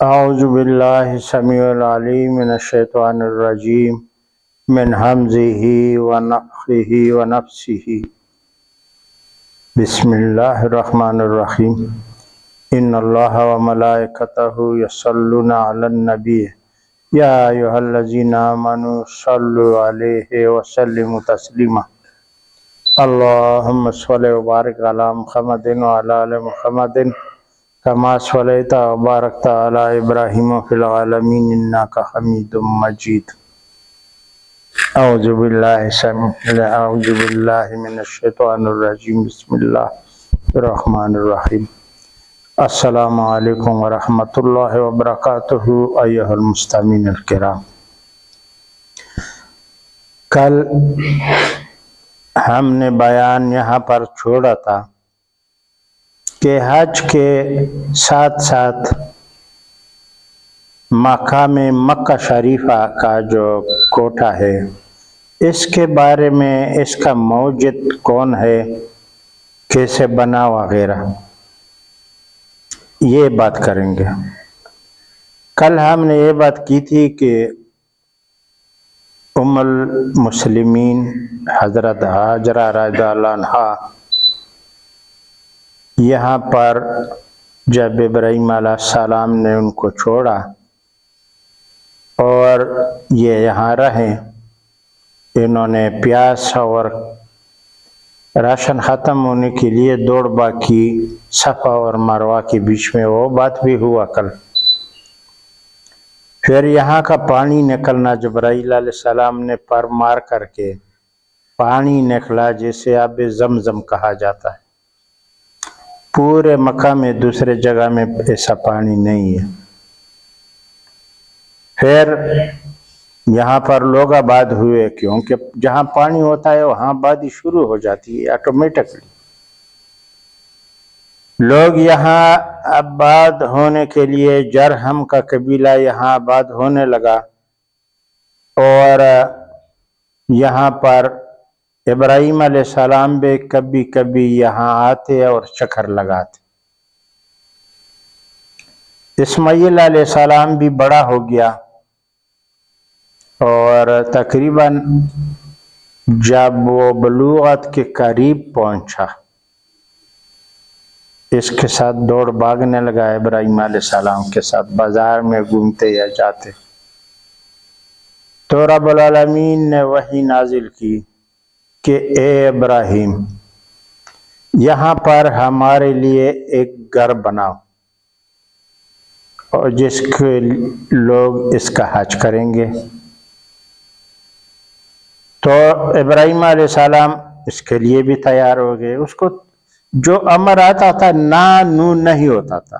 اعوذ باللہ السمیع العلیم من الشیطان الرجیم من حمزہ ونفخہ ونفثہ بسم اللہ الرحمن الرحیم ان اللہ وملائکتہ یصلون علی النبی یا ایھا الذین آمنوا صلوا علیہ وسلموا تسلیما اللہم صل وبارک علی محمد وعلی آل محمد کما صلیت وبارکت علی ابراہیم فی العالمین انک حمید مجید اعوذ باللہ من الشیطان الرجیم بسم اللہ الرحمن الرحیم السلام علیکم ورحمۃ اللہ وبرکاتہ ایھا المستمعین الکرام۔ کل ہم نے بیان یہاں پر چھوڑا تھا کہ حج کے ساتھ ساتھ مقام مکہ شریفہ کا جو کوٹہ ہے اس کے بارے میں، اس کا موجد کون ہے، کیسے بنا وغیرہ، یہ بات کریں گے۔ کل ہم نے یہ بات کی تھی کہ ام المسلمین حضرت ہاجرہ رضی اللہ عنہا یہاں پر جب ابراہیم علیہ السلام نے ان کو چھوڑا اور یہ یہاں رہے، انہوں نے پیاس اور راشن ختم ہونے کے لیے دوڑ بھاگ کی صفا اور مروہ کے بیچ میں، وہ بات بھی ہوا کل۔ پھر یہاں کا پانی نکلنا، جبرائیل علیہ السلام نے پر مار کر کے پانی نکلا جسے آب زمزم کہا جاتا ہے۔ پورے مکہ میں دوسرے جگہ میں ایسا پانی نہیں ہے۔ پھر یہاں پر لوگ آباد ہوئے، کیونکہ جہاں پانی ہوتا ہے وہاں آبادی شروع ہو جاتی ہے آٹومیٹکلی۔ لوگ یہاں آباد ہونے کے لیے جرہم کا قبیلہ یہاں آباد ہونے لگا اور یہاں پر ابراہیم علیہ السلام بھی کبھی کبھی یہاں آتے اور چکر لگاتے۔ اسماعیل علیہ السلام بھی بڑا ہو گیا اور تقریباً جب وہ بلوغت کے قریب پہنچا، اس کے ساتھ دوڑ بھاگنے لگا، ابراہیم علیہ السلام کے ساتھ بازار میں گھومتے یا جاتے۔ تو رب العالمین نے وحی نازل کی کہ اے ابراہیم، یہاں پر ہمارے لیے ایک گھر بناؤ اور جس کے لوگ اس کا حج کریں گے۔ تو ابراہیم علیہ السلام اس کے لیے بھی تیار ہو گئے۔ اس کو جو امر آتا تھا نا نو نہیں ہوتا تھا،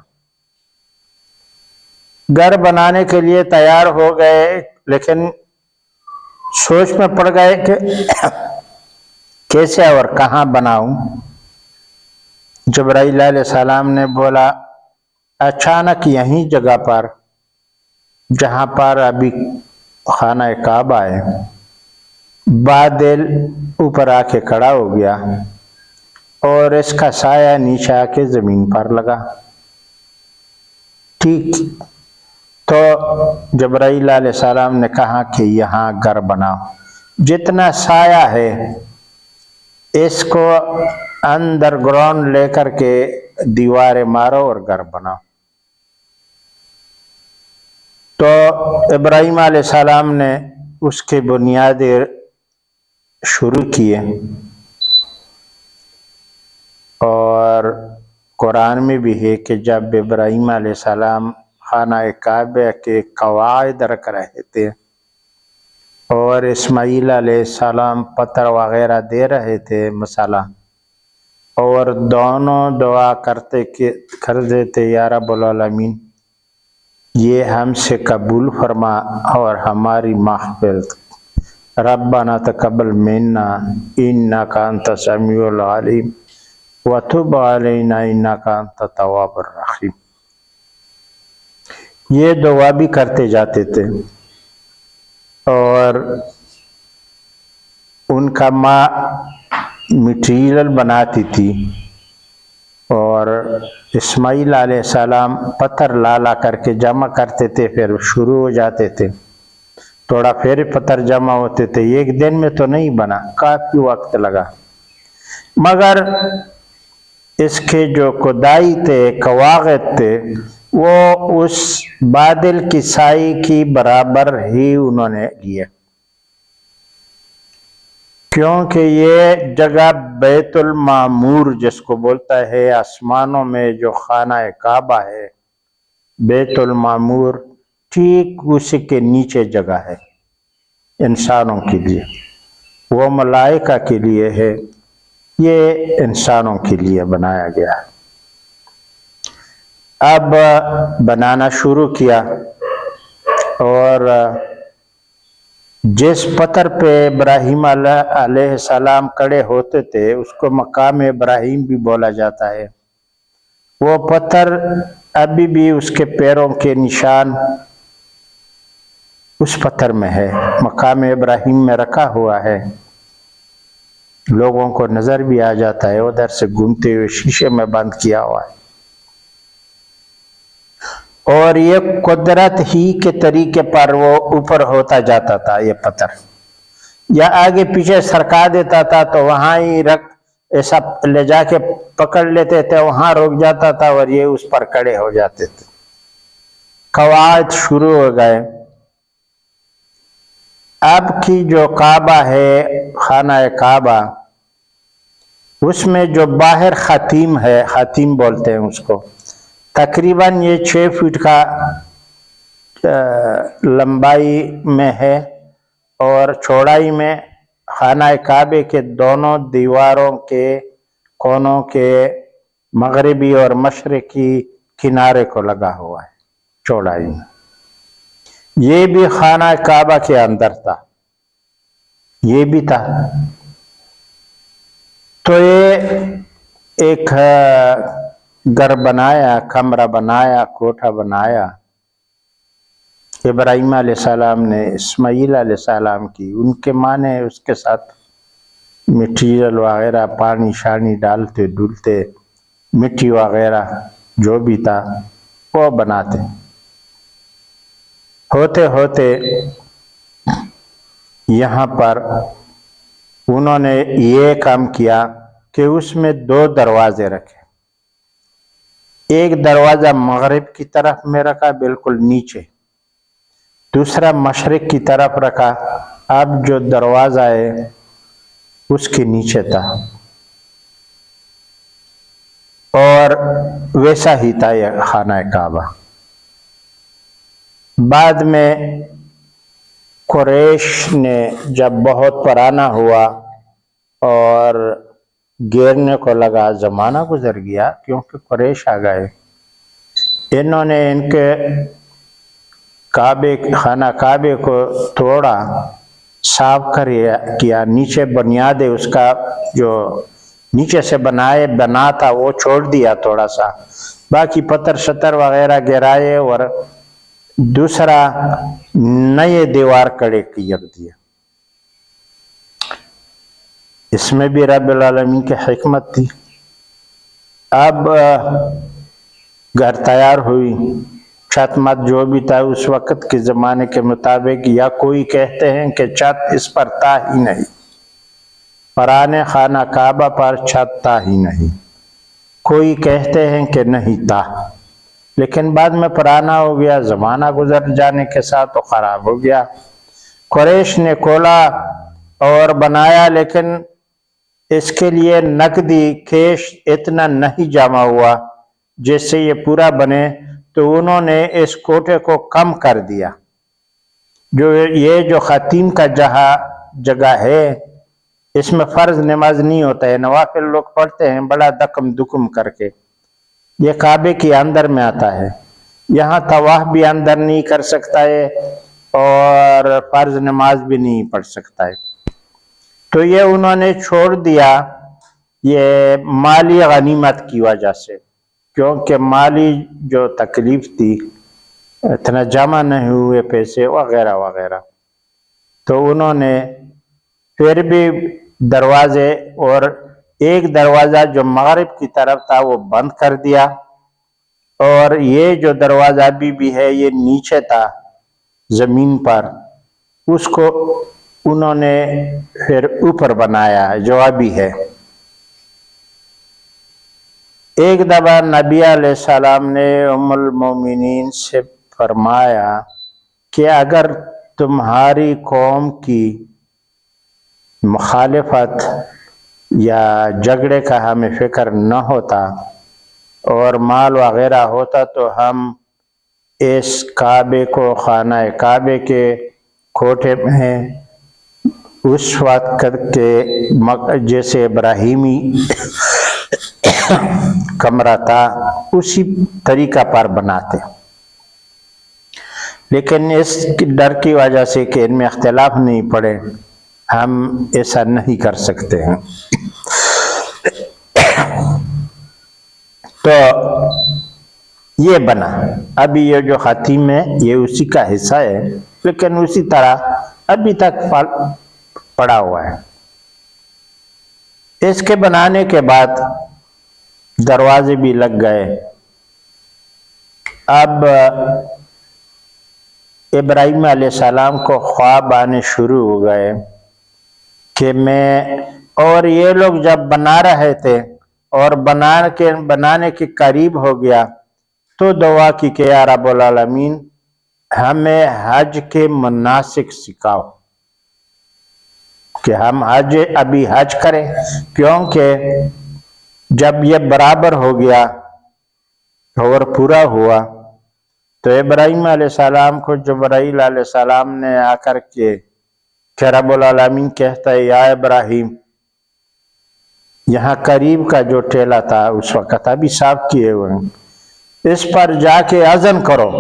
گھر بنانے کے لیے تیار ہو گئے، لیکن سوچ میں پڑ گئے کہ کیسے اور کہاں بناؤں۔ جبرائیل علیہ السلام نے بولا اچانک یہیں جگہ پر جہاں پر ابھی خانہ کعبہ ہے، بادل اوپر آ کے کھڑا ہو گیا اور اس کا سایہ نیچے آ کے زمین پر لگا۔ ٹھیک، تو جبرائیل علیہ السلام نے کہا کہ یہاں گھر بناؤ، جتنا سایہ ہے اس کو اندر گراؤنڈ لے کر کے دیواریں مارو اور گھر بناؤ۔ تو ابراہیم علیہ السلام نے اس کے بنیادیں شروع کیے، اور قرآن میں بھی ہے کہ جب ابراہیم علیہ السلام خانہ کعبہ کے قواعد رکھ رہے تھے اور اسماعیل علیہ السلام پتھر وغیرہ دے رہے تھے مسالہ، اور دونوں دعا کرتے تھے یا رب العالمین یہ ہم سے قبول فرما اور ہماری مغفرت، ربنا تقبل منا انک انت السمیع العلیم وتب علینا انک انت التواب الرحیم، یہ دعا بھی کرتے جاتے تھے۔ اور ان کا ماں مٹیریل بناتی تھی اور اسماعیل علیہ السلام پتھر لا کر کے جمع کرتے تھے، پھر شروع ہو جاتے تھے، تھوڑا پھر پتھر جمع ہوتے تھے، ایک دن میں تو نہیں بنا، کافی وقت لگا، مگر اس کے جو کدائی تھے، قواعد تھے، وہ اس بادل کی سائی کی برابر ہی انہوں نے لیے، کیونکہ یہ جگہ بیت المعمور جس کو بولتا ہے، آسمانوں میں جو خانہ کعبہ ہے، بیت المعمور ٹھیک اسی کے نیچے جگہ ہے انسانوں کے لیے، وہ ملائکہ کے لیے ہے، یہ انسانوں کے لیے بنایا گیا ہے۔ اب بنانا شروع کیا، اور جس پتھر پہ ابراہیم علیہ السلام کھڑے ہوتے تھے اس کو مقام ابراہیم بھی بولا جاتا ہے، وہ پتھر ابھی بھی اس کے پیروں کے نشان اس پتھر میں ہے، مقام ابراہیم میں رکھا ہوا ہے، لوگوں کو نظر بھی آ جاتا ہے، ادھر سے گھومتے ہوئے شیشے میں بند کیا ہوا ہے، اور یہ قدرت ہی کے طریقے پر وہ اوپر ہوتا جاتا تھا، یہ پتھر یا آگے پیچھے سرکا دیتا تھا تو وہاں ہی ایسا لے جا کے پکڑ لیتے تھے، وہاں رک جاتا تھا اور یہ اس پر کھڑے ہو جاتے تھے، قواعد شروع ہو گئے۔ اب کی جو کعبہ ہے، خانہ کعبہ، اس میں جو باہر خاتیم ہے، خاتیم بولتے ہیں اس کو، تقریباً یہ 6 فٹ کا لمبائی میں ہے، اور چوڑائی میں خانہ کعبے کے دونوں دیواروں کے کونوں کے مغربی اور مشرقی کنارے کو لگا ہوا ہے، چوڑائی میں، یہ بھی خانہ کعبہ کے اندر تھا، یہ بھی تھا، تو یہ ایک گھر بنایا، کمرہ بنایا، کوٹھا بنایا ابراہیم علیہ السلام نے اسماعیل علیہ السلام کی، ان کے ماں نے اس کے ساتھ مٹیریل وغیرہ، پانی شانی ڈالتے ڈولتے، مٹی وغیرہ جو بھی تھا وہ بناتے، ہوتے ہوتے یہاں پر انہوں نے یہ کام کیا کہ اس میں 2 دروازے رکھے، ایک دروازہ مغرب کی طرف میں رکھا بالکل نیچے، دوسرا مشرق کی طرف رکھا، اب جو دروازہ ہے اس کے نیچے تھا، اور ویسا ہی تھا یہ خانہ کعبہ۔ بعد میں قریش نے جب بہت پرانا ہوا اور گرنے کو لگا، زمانہ گزر گیا کیونکہ قریش آ گئے، انہوں نے ان کے خانہ کعبے کو توڑا، صاف کیا، نیچے بنیاد اس کا جو نیچے سے بنا تھا وہ چھوڑ دیا تھوڑا سا، باقی پتھر شتر وغیرہ گرائے اور دوسرا نئے دیوار کڑے کر دیا۔ اس میں بھی رب العالمین کی حکمت تھی۔ اب گھر تیار ہوئی، چھت مت جو بھی تھا اس وقت کے زمانے کے مطابق، یا کوئی کہتے ہیں کہ چھت اس پر تھا ہی نہیں، پرانے خانہ کعبہ پر چھت تھا ہی نہیں، کوئی کہتے ہیں کہ نہیں تھا، لیکن بعد میں پرانا ہو گیا، زمانہ گزر جانے کے ساتھ تو خراب ہو گیا۔ قریش نے کھولا اور بنایا، لیکن اس کے لیے نقدی کیش اتنا نہیں جمع ہوا جس سے یہ پورا بنے، تو انہوں نے اس کوٹے کو کم کر دیا، جو خاتیم کا جگہ ہے، اس میں فرض نماز نہیں ہوتا ہے، نوافل لوگ پڑھتے ہیں بڑا دکم دکم کر کے، یہ کعبے کے اندر میں آتا ہے، یہاں طواف بھی اندر نہیں کر سکتا ہے اور فرض نماز بھی نہیں پڑھ سکتا ہے، تو یہ انہوں نے چھوڑ دیا، یہ مالی غنیمت کی وجہ سے، کیونکہ مالی جو تکلیف تھی، اتنا جمع نہیں ہوئے پیسے وغیرہ وغیرہ، تو انہوں نے پھر بھی دروازے، اور ایک دروازہ جو مغرب کی طرف تھا وہ بند کر دیا، اور یہ جو دروازہ بھی ہے یہ نیچے تھا زمین پر، اس کو انہوں نے پھر اوپر بنایا جو ابھی ہے۔ ایک دفعہ نبی علیہ السلام نے ام المومنین سے فرمایا کہ اگر تمہاری قوم کی مخالفت یا جھگڑے کا ہمیں فکر نہ ہوتا اور مال وغیرہ ہوتا تو ہم اس کعبے کو، خانہ کعبے کے کوٹھے میں اس وقت کے جیسے ابراہیمی کمرہ تھا اسی طریقہ پر بناتے، لیکن اس ڈر کی وجہ سے کہ ان میں اختلاف نہیں پڑے ہم ایسا نہیں کر سکتے ہیں۔ تو یہ بنا، ابھی یہ جو خاتم ہے یہ اسی کا حصہ ہے، لیکن اسی طرح ابھی تک پڑا ہوا ہے۔ اس کے بنانے کے بعد دروازے بھی لگ گئے۔ اب ابراہیم علیہ السلام کو خواب آنے شروع ہو گئے کہ اور یہ لوگ جب بنا رہے تھے اور بنانے کے قریب ہو گیا تو دعا کی کہ یا رب العالمین ہمیں حج کے مناسک سکھاؤ کہ ہم ابھی حج کریں، کیونکہ جب یہ برابر ہو گیا اور پورا ہوا تو ابراہیم علیہ السلام کو جبرائیل علیہ السلام نے آ کر کے کہ رب العالمین کہتا ہے یا ابراہیم یہاں قریب کا جو ٹیلا تھا اس وقت ابھی صاف کیے ہوئے ہیں، اس پر جا کے اذن کرو،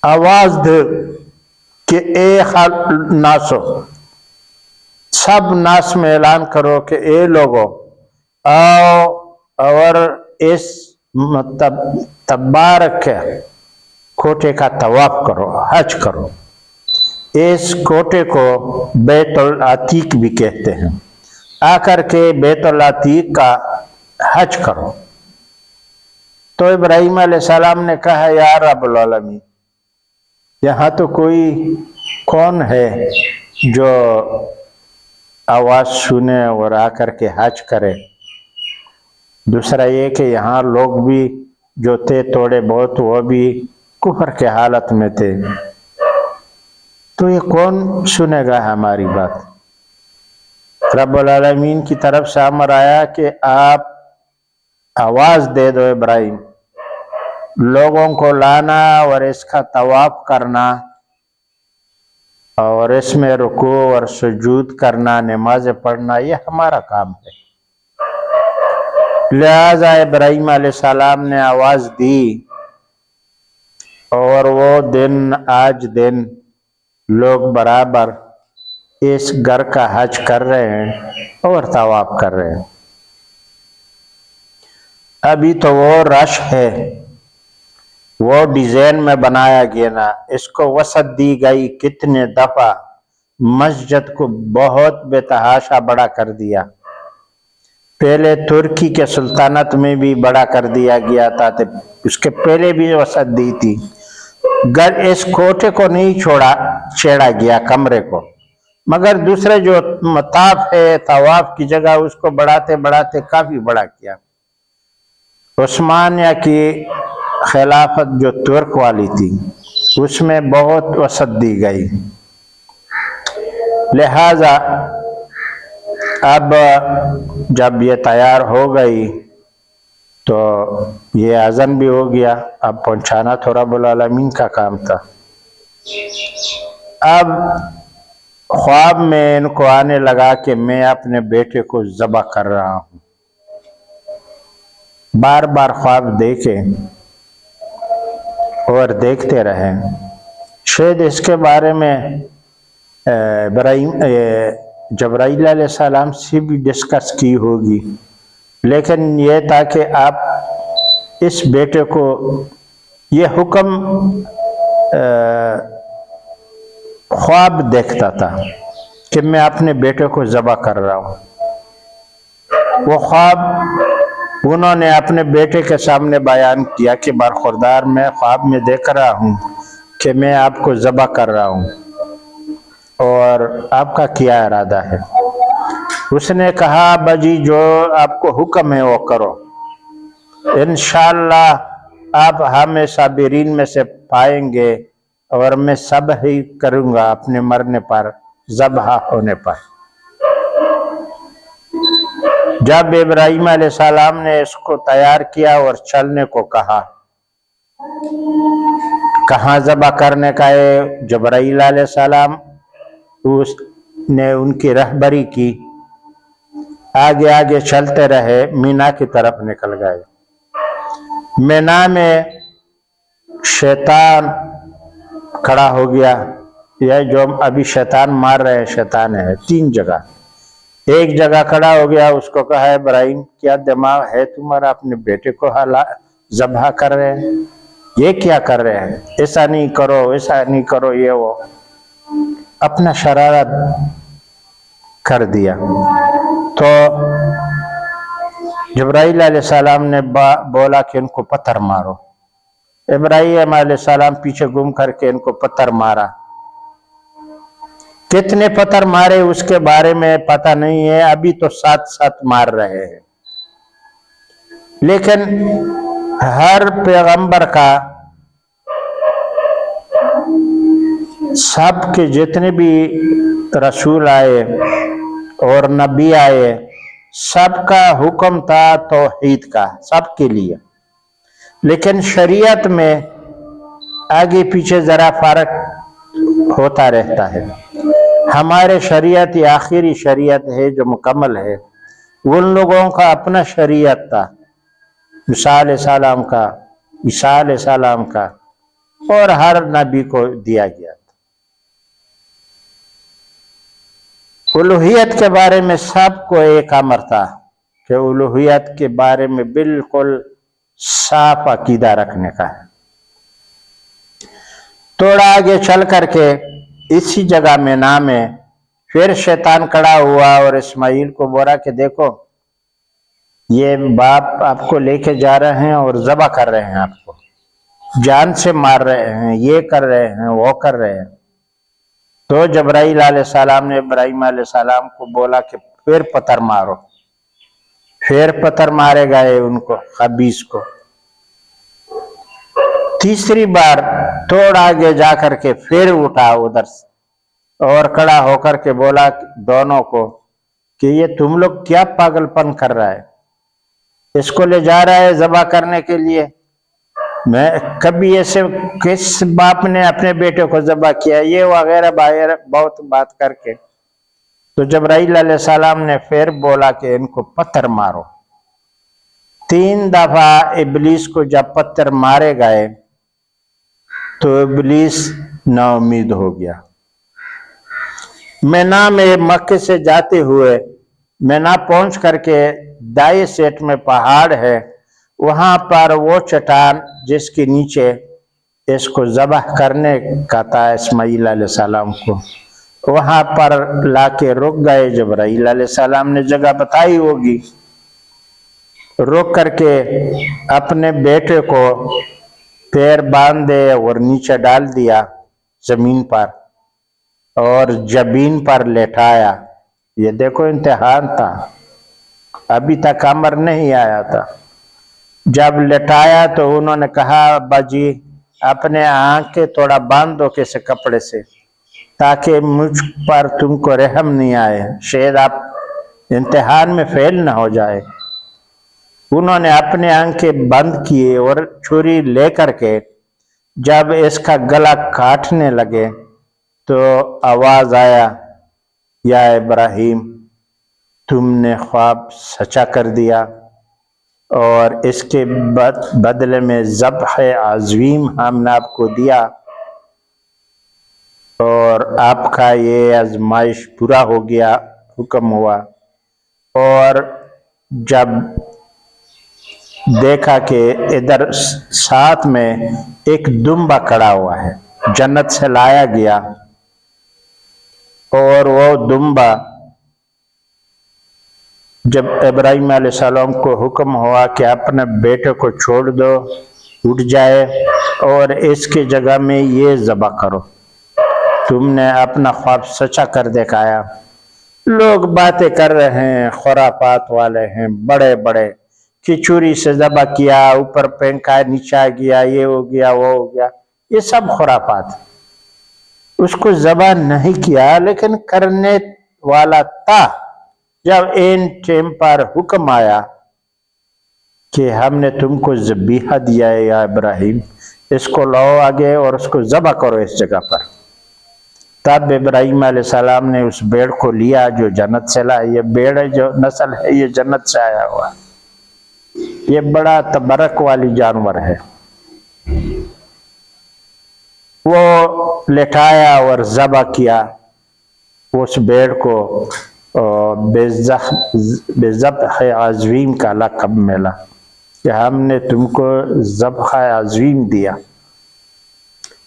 آواز دے کہ اے ناسو، سب ناس میں اعلان کرو کہ اے لوگو آؤ اور اس تبارک کوٹے کا طواف کرو، حج کرو۔ اس کوٹے کو بیت العتیق بھی کہتے ہیں، آ کر کے بیت العتیق کا حج کرو۔ تو ابراہیم علیہ السلام نے کہا یا رب العالمین یہاں تو کون ہے جو آواز سنے اور آ کر کے حج کرے، دوسرا یہ کہ یہاں لوگ بھی جو تھے تھوڑے بہت وہ بھی کفر کے حالت میں تھے، تو یہ کون سنے گا ہماری بات؟ رب العالمین کی طرف سے امر آیا کہ آپ آواز دے دو ابراہیم، لوگوں کو لانا اور اس کا طواف کرنا اور اس میں رکوع اور سجود کرنا، نماز پڑھنا، یہ ہمارا کام ہے۔ لہذا ابراہیم علیہ السلام نے آواز دی اور وہ دن آج دن لوگ برابر اس گھر کا حج کر رہے ہیں اور طواف کر رہے ہیں۔ ابھی تو وہ رش ہے، وہ ڈیزائن میں بنایا گیا نا، اس کو وسعت دی گئی کتنے دفعہ، مسجد کو بہت بے تحاشا بڑا کر دیا۔ پہلے ترکی کے سلطنت میں بھی بڑا کر دیا گیا تھا، اس کے پہلے بھی وسعت دی تھی۔ اس کوٹے کو نہیں چھیڑا گیا، کمرے کو، مگر دوسرے جو مطاف ہے طواف کی جگہ اس کو بڑھاتے بڑھاتے کافی بڑا کیا۔ عثمانیہ کی خلافت جو ترک والی تھی اس میں بہت وسعت دی گئی، لہذا اب جب یہ تیار ہو گئی تو یہ اذان بھی ہو گیا، اب پہنچانا تو رب العالمین کا کام تھا۔ اب خواب میں ان کو آنے لگا کہ میں اپنے بیٹے کو ذبح کر رہا ہوں، بار بار خواب دیکھے اور دیکھتے رہے، شاید اس کے بارے میں جبرائیل علیہ السلام سے بھی ڈسکس کی ہوگی، لیکن یہ تھا کہ آپ اس بیٹے کو، یہ حکم خواب دیکھتا تھا کہ میں اپنے بیٹے کو ذبح کر رہا ہوں۔ وہ خواب انہوں نے اپنے بیٹے کے سامنے بیان کیا کہ برخوردار میں خواب میں دیکھ رہا ہوں کہ میں آپ کو ذبح کر رہا ہوں، اور آپ کا کیا ارادہ ہے؟ اس نے کہا ابا جی جو آپ کو حکم ہے وہ کرو، انشاءاللہ آپ ہمیں صابرین میں سے پائیں گے، اور میں صبر ہی کروں گا اپنے مرنے پر، ذبح ہونے پر۔ جب ابراہیم علیہ السلام نے اس کو تیار کیا اور چلنے کو کہا، کہاں ذبح کرنے کا ہے؟ جبرائیل علیہ السلام اس نے ان کی رہبری کی، آگے آگے چلتے رہے، مینا کی طرف نکل گئے۔ مینا میں شیطان کھڑا ہو گیا، یہ جو ابھی شیطان مار رہے ہیں شیطان ہے، 3 جگہ۔ ایک جگہ کھڑا ہو گیا، اس کو کہا ابراہیم کیا دماغ ہے تمہارا، اپنے بیٹے کو ذبح کر رہے ہیں، یہ کیا کر رہے ہیں، ایسا نہیں کرو ایسا نہیں کرو، یہ وہ اپنا شرارت کر دیا۔ تو جبرائیل علیہ السلام نے بولا کہ ان کو پتھر مارو۔ ابراہیم علیہ السلام پیچھے گھوم کر کے ان کو پتھر مارا۔ کتنے پتھر مارے اس کے بارے میں پتہ نہیں ہے، ابھی تو 7 مار رہے ہیں۔ لیکن ہر پیغمبر کا، سب کے جتنے بھی رسول آئے اور نبی آئے، سب کا حکم تھا توحید کا، سب کے لیے، لیکن شریعت میں آگے پیچھے ذرا فرق ہوتا رہتا ہے۔ ہمارے شریعت یہ آخری شریعت ہے جو مکمل ہے، ان لوگوں کا اپنا شریعت تھا، موسیٰ علیہ السلام کا، عیسیٰ علیہ السلام کا، اور ہر نبی کو دیا گیا تھا۔ الوہیت کے بارے میں سب کو ایک امر تھا کہ الوہیت کے بارے میں بالکل صاف عقیدہ رکھنے کا ہے۔ تھوڑا آگے چل کر کے اسی جگہ مینا میں پھر شیطان کھڑا ہوا اور اسماعیل کو بولا کہ دیکھو یہ باپ آپ کو لے کے جا رہے ہیں اور ذبح کر رہے ہیں، آپ کو جان سے مار رہے ہیں، یہ کر رہے ہیں وہ کر رہے ہیں۔ تو جبرائیل علیہ السلام نے ابراہیم علیہ السلام کو بولا کہ پھر پتھر مارو، پھر پتھر مارے گئے ان کو، خبیث کو۔ تیسری بار تھوڑا آگے جا کر کے پھر اٹھا ادھر سے اور کھڑا ہو کر کے بولا دونوں کو کہ یہ تم لوگ کیا پاگل پن کر رہا ہے، اس کو لے جا رہا ہے ذبح کرنے کے لیے، میں کبھی ایسے کس باپ نے اپنے بیٹے کو ذبح کیا، یہ وغیرہ بہت بات کر کے۔ تو جبرائیل علیہ السلام نے پھر بولا کہ ان کو پتھر مارو۔ 3 دفعہ ابلیس کو جب پتھر مارے گئے تو ابلیس نا امید ہو گیا۔ مینا میں مکے سے جاتے ہوئے مینا پہنچ کر کے دائیں سیٹ میں پہاڑ ہے، وہاں پر وہ چٹان جس کے نیچے اس کو ذبح کرنے کا تھا اسماعیل علیہ السلام کو، وہاں پر لا کے رک گئے۔ جبرائیل علیہ السلام نے جگہ بتائی ہوگی، رک کر کے اپنے بیٹے کو پیر باندھے اور نیچے ڈال دیا زمین پر اور جبین پر لٹایا۔ یہ دیکھو امتحان تھا، ابھی تک امر نہیں آیا تھا۔ جب لٹایا تو انہوں نے کہا ابا جی اپنے آنکھیں تھوڑا باندھ دو کسی کپڑے سے تاکہ مجھ پر تم کو رحم نہیں آئے، شاید آپ امتحان میں فیل نہ ہو جائے۔ انہوں نے اپنے آنکھیں بند کیے اور چھری لے کر کے جب اس کا گلا کاٹنے لگے تو آواز آیا یا ابراہیم تم نے خواب سچا کر دیا اور اس کے بدلے میں ذبح عظیم ہم نے آپ کو دیا اور آپ کا یہ آزمائش پورا ہو گیا، حکم ہوا۔ اور جب دیکھا کہ ادھر ساتھ میں ایک دمبا کھڑا ہوا ہے، جنت سے لایا گیا، اور وہ دمبا جب ابراہیم علیہ السلام کو حکم ہوا کہ اپنے بیٹے کو چھوڑ دو، اٹھ جائے اور اس کی جگہ میں یہ ذبح کرو، تم نے اپنا خواب سچا کر دکھایا۔ لوگ باتیں کر رہے ہیں، خرافات والے ہیں بڑے بڑے، کھچوری سے ذبح کیا، اوپر پھینکا، نیچا گیا، یہ ہو گیا وہ ہو گیا، یہ سب خرافات۔ اس کو ذبح نہیں کیا لیکن کرنے والا تھا۔ جب این ٹائم پر حکم آیا کہ ہم نے تم کو ذبیحہ دیا ہے یا ابراہیم، اس کو لاؤ آگے اور اس کو ذبح کرو اس جگہ پر، تب ابراہیم علیہ السلام نے اس بھیڑ کو لیا جو جنت سے لایا۔ یہ بھیڑ جو نسل ہے یہ جنت سے آیا ہوا، یہ بڑا تبرک والی جانور ہے۔ وہ لٹایا اور ذبح کیا اس بھیڑ کو، بذبح عظیم کا لقب ملا کہ ہم نے تم کو ذبح عظیم دیا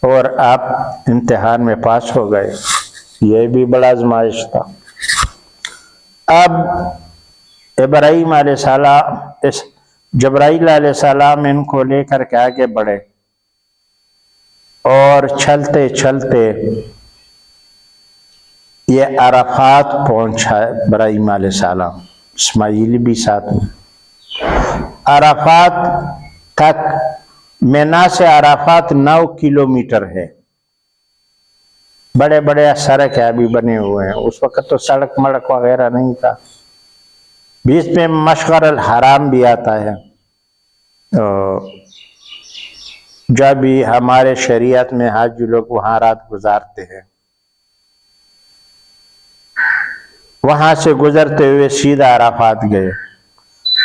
اور آپ امتحان میں پاس ہو گئے۔ یہ بھی بڑا آزمائش تھا۔ اب ابراہیم علیہ السلام، جبرائیل علیہ السلام ان کو لے کر کے آگے بڑھے اور چلتے چلتے یہ عرفات پہنچا۔ ابراہیم علیہ السلام، اسماعیل بھی ساتھ میں۔ عرفات تک، مینا سے عرفات 9 کلومیٹر ہے۔ بڑے بڑے سڑک ابھی بنے ہوئے ہیں، اس وقت تو سڑک مڑک وغیرہ نہیں تھا۔ بیچ میں مشعر الحرام بھی آتا ہے، جو بھی ہمارے شریعت میں حاجی لوگ وہاں رات گزارتے ہیں۔ وہاں سے گزرتے ہوئے سیدھا عرفات گئے۔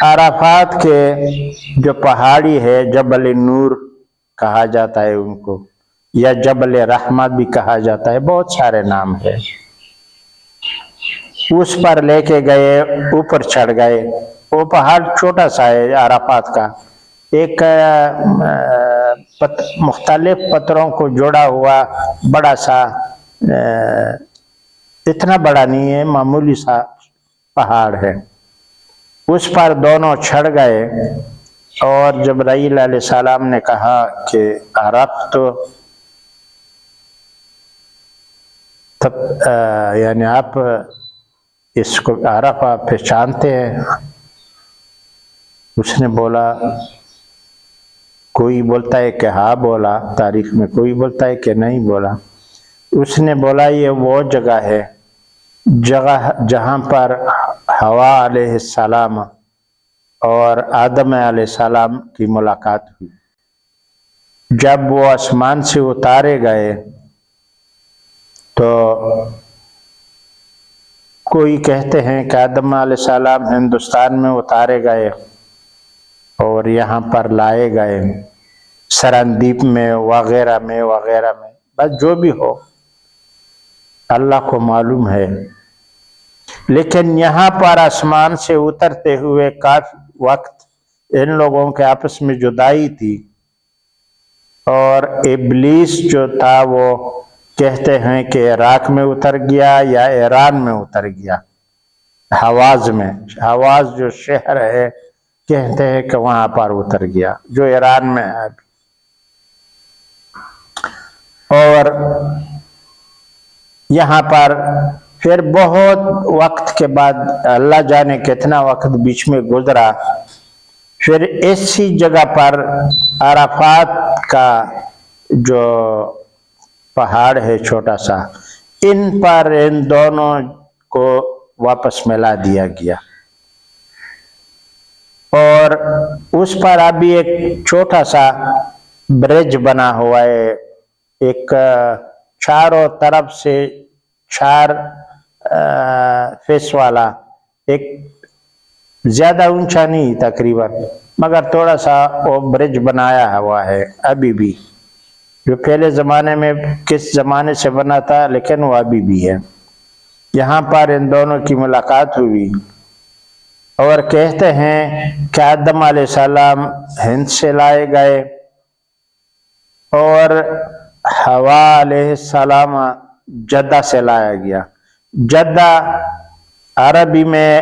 عرفات کے جو پہاڑی ہے، جبل نور کہا جاتا ہے ان کو، یا جبل رحمت بھی کہا جاتا ہے، بہت سارے نام ہے۔ اس پر لے کے گئے، اوپر چڑھ گئے۔ وہ پہاڑ چھوٹا سا ہے عرفات کا، ایک مختلف پتھروں کو جوڑا ہوا بڑا سا، اتنا بڑا نہیں ہے، معمولی سا پہاڑ ہے۔ اس پر دونوں چڑھ گئے اور جبرائیل علیہ السلام نے کہا کہ عرفت، یعنی آپ اس کو عرفہ پہچانتے ہیں؟ اس نے بولا، کوئی بولتا ہے کہ ہاں بولا تاریخ میں، کوئی بولتا ہے کہ نہیں بولا۔ اس نے بولا یہ وہ جگہ ہے جہاں پر حوا علیہ السلام اور آدم علیہ السلام کی ملاقات ہوئی۔ جب وہ آسمان سے اتارے گئے تو کوئی کہتے ہیں کہ آدم علیہ السلام ہندوستان میں اتارے گئے اور یہاں پر لائے گئے، سرندیپ میں وغیرہ میں وغیرہ میں، بس جو بھی ہو اللہ کو معلوم ہے۔ لیکن یہاں پر آسمان سے اترتے ہوئے کافی وقت ان لوگوں کے آپس میں جدائی تھی، اور ابلیس جو تھا وہ کہتے ہیں کہ عراق میں اتر گیا یا ایران میں اتر گیا، حواز میں، حواز جو شہر ہے کہتے ہیں کہ وہاں پر اتر گیا، جو ایران میں ہے۔ اور یہاں پر پھر بہت وقت کے بعد، اللہ جانے کتنا وقت بیچ میں گزرا، پھر اسی جگہ پر عرفات کا جو پہاڑ ہے چھوٹا سا، ان پر ان دونوں کو واپس ملا دیا گیا، اور اس پر ابھی ایک چھوٹا سا برج بنا ہوا ہے، ایک چاروں طرف سے 4 فیس والا، ایک زیادہ اونچا نہیں تقریباً، مگر تھوڑا سا وہ برج بنایا ہوا ہے ابھی بھی، جو پہلے زمانے میں کس زمانے سے بنا تھا لیکن وہ ابھی بھی ہے۔ یہاں پر ان دونوں کی ملاقات ہوئی، اور کہتے ہیں کہ آدم علیہ السلام ہند سے لائے گئے اور حوا علیہ السلام جدہ سے لایا گیا۔ جدہ عربی میں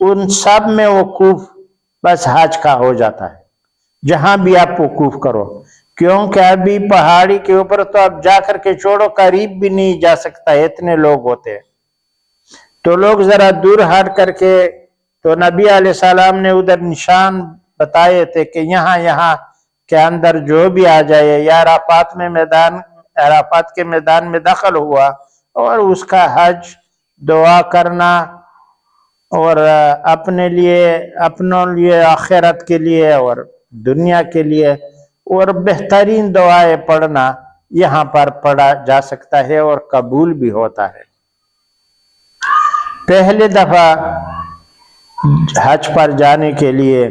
ان سب میں وقوف بس حج کا ہو جاتا ہے، جہاں بھی آپ وقوف کرو، کیونکہ ابھی پہاڑی کے اوپر تو اب جا کر کے چھوڑو، قریب بھی نہیں جا سکتا، اتنے لوگ ہوتے ہیں۔ تو لوگ ذرا دور ہٹ کر کے، تو نبی علیہ السلام نے ادھر نشان بتائے تھے کہ یہاں کے اندر جو بھی آ جائے، یا عرفات کے میدان میں داخل ہوا اور اس کا حج دعا کرنا، اور اپنے لیے آخرت کے لیے اور دنیا کے لیے، اور بہترین دعائیں پڑھنا یہاں پر پڑھا جا سکتا ہے اور قبول بھی ہوتا ہے۔ پہلے دفعہ حج پر جانے کے لیے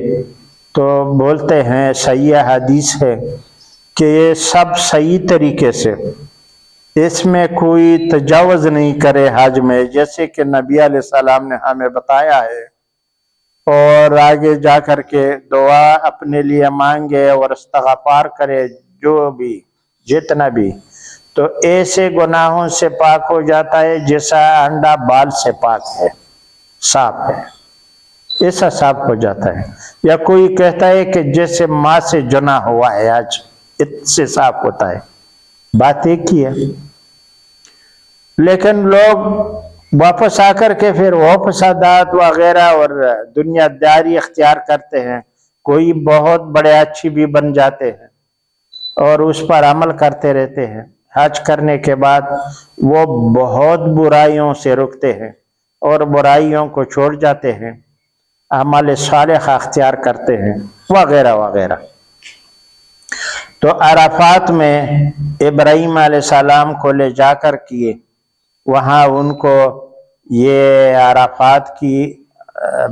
تو بولتے ہیں، صحیح حدیث ہے کہ یہ سب صحیح طریقے سے، اس میں کوئی تجاوز نہیں کرے حج میں، جیسے کہ نبی علیہ السلام نے ہمیں بتایا ہے، اور آگے جا کر کے دعا اپنے لیے مانگے اور استغفار کرے، جو بھی جتنا بھی، تو ایسے گناہوں سے پاک ہو جاتا ہے جیسا انڈا بال سے پاک ہے، صاف ہے، ایسا صاف ہو جاتا ہے۔ یا کوئی کہتا ہے کہ جیسے ماں سے جنا ہوا ہے، آج اس سے صاف ہوتا ہے، بات ایک ہی ہے۔ لیکن لوگ واپس آ کر کے پھر وہ فسادات وغیرہ اور دنیا داری اختیار کرتے ہیں، کوئی بہت بڑے اچھی بھی بن جاتے ہیں اور اس پر عمل کرتے رہتے ہیں۔ حج کرنے کے بعد وہ بہت برائیوں سے رکتے ہیں اور برائیوں کو چھوڑ جاتے ہیں، اعمال صالحہ اختیار کرتے ہیں، وغیرہ وغیرہ۔ تو عرفات میں ابراہیم علیہ السلام کو لے جا کر کیے، وہاں ان کو یہ عرفات کی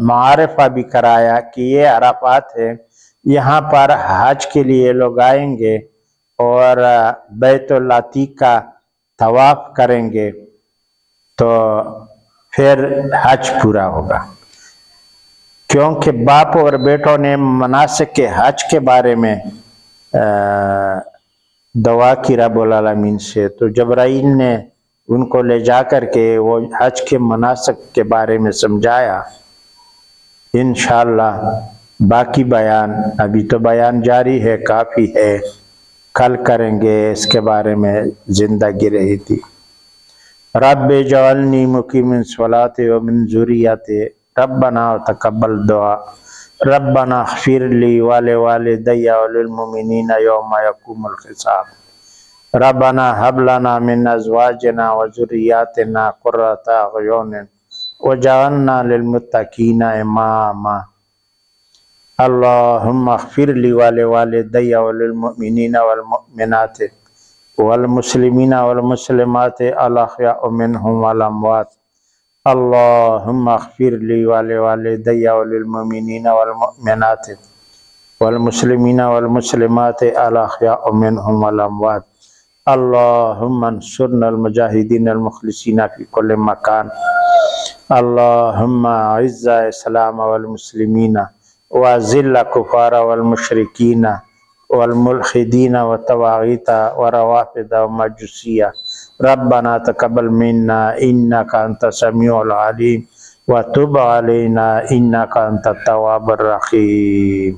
معرفہ بھی کرایا کہ یہ عرفات ہے، یہاں پر حج کے لیے لوگ آئیں گے اور بیت العتیق کا طواف کریں گے تو پھر حج پورا ہوگا۔ کیونکہ باپ اور بیٹوں نے مناسک کے حج کے بارے میں دعا کی رب العالمین سے، تو جبرائیل نے ان کو لے جا کر کے وہ حج کے مناسک کے بارے میں سمجھایا۔ انشاءاللہ باقی بیان، ابھی تو بیان جاری ہے، کافی ہے، کل کریں گے، اس کے بارے میں زندگی رہی تھی۔ رب اجعلنی مقیم الصلاۃ ومن ذریتی ربنا تقبل دعا ربنا اغفر لی ولوالدی وللمؤمنین یوم یقوم الحساب ربنا هب لنا من ازواجنا وذریاتنا قرۃ اعین وجعلنا للمتقین اماما اللهم اغفر لی ولوالدی وللمؤمنین والمؤمنات والمسلمین والمسلمات الاحیاء منهم والاموات اللهم اغفر لی ولوالدی وللمؤمنین والمؤمنات والمسلمین والمسلمات الاحیاء منهم والاموات اللهم انصرنا المجاہدین المخلصین فی کل مکان اللهم اعز الاسلام والمسلمین واذل الکفار والمشرکین والملحدین والطواغیت والروافض والمجوسیہ ربنا تقبل منا انک انت السمیع العلیم وتب علینا انک انت التواب الرحیم۔